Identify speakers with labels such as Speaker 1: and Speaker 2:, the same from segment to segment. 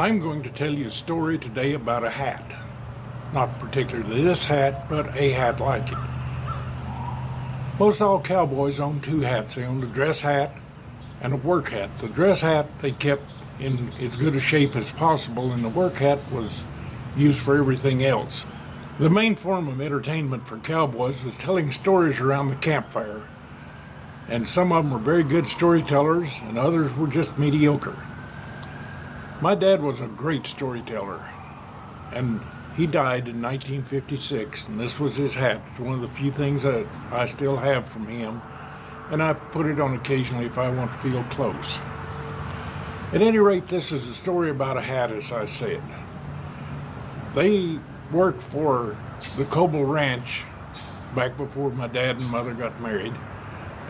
Speaker 1: I'm going to tell you a story today about a hat. Not particularly this hat, but a hat like it. Most all cowboys own two hats. They own a dress hat and a work hat. The dress hat they kept in as good a shape as possible, and the work hat was used for everything else. The main form of entertainment for cowboys was telling stories around the campfire. And some of them were very good storytellers, and others were just mediocre. My dad was a great storyteller, and he died in 1956, and this was his hat. It's one of the few things that I still have from him, and I put it on occasionally if I want to feel close. At any rate, this is a story about a hat, as I said. They worked for the Cowboy ranch back before my dad and mother got married,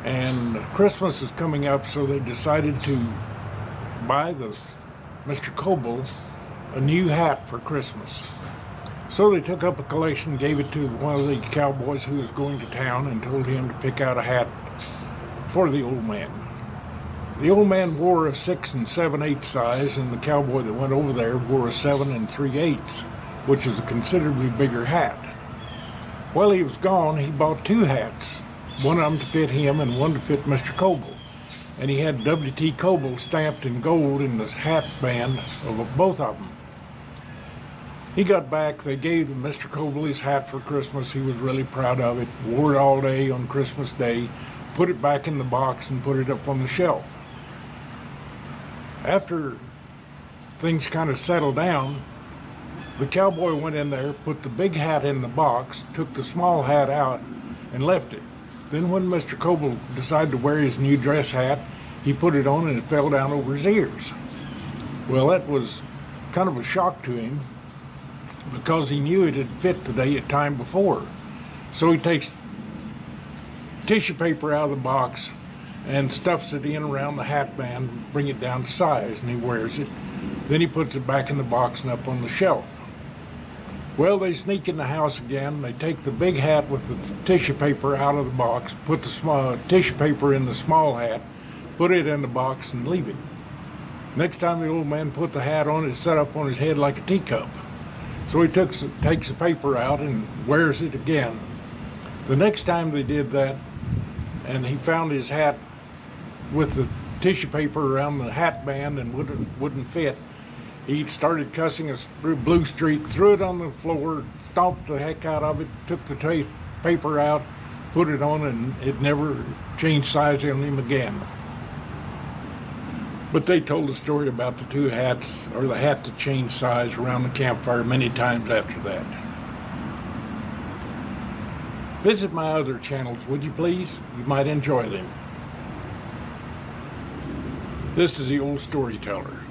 Speaker 1: and Christmas is coming up, so they decided to buy Mr. Cowboy a new hat for Christmas. So they took up a collection, gave it to one of the cowboys who was going to town, and told him to pick out a hat for the old man. The old man wore a 6 7/8 size, and the cowboy that went over there wore a 7 3/8, which is a considerably bigger hat. While he was gone, he bought two hats, one of them to fit him and one to fit Mr. Cowboy. And he had W.T. Cowboy stamped in gold in the hat band of both of them. He got back, they gave Mr. Cowboy his hat for Christmas. He was really proud of it, wore it all day on Christmas Day, put it back in the box and put it up on the shelf. After things kind of settled down, the cowboy went in there, put the big hat in the box, took the small hat out, and left it. Then when Mr. Cowboy decided to wear his new dress hat, he put it on and it fell down over his ears. Well, that was kind of a shock to him because he knew it had fit the time before. So he takes tissue paper out of the box and stuffs it in around the hat band, bring it down to size, and he wears it. Then he puts it back in the box and up on the shelf. Well, they sneak in the house again. They take the big hat with the tissue paper out of the box, put the small tissue paper in the small hat, put it in the box, and leave it. Next time the old man put the hat on, it set up on his head like a teacup. So he takes the paper out and wears it again. The next time they did that, and he found his hat with the tissue paper around the hat band and wouldn't fit, he started cussing a blue streak, threw it on the floor, stomped the heck out of it, took the paper out, put it on, and it never changed size on him again. But they told a story about the two hats, or the hat that changed size around the campfire many times after that. Visit my other channels, would you please? You might enjoy them. This is the Old Storyteller.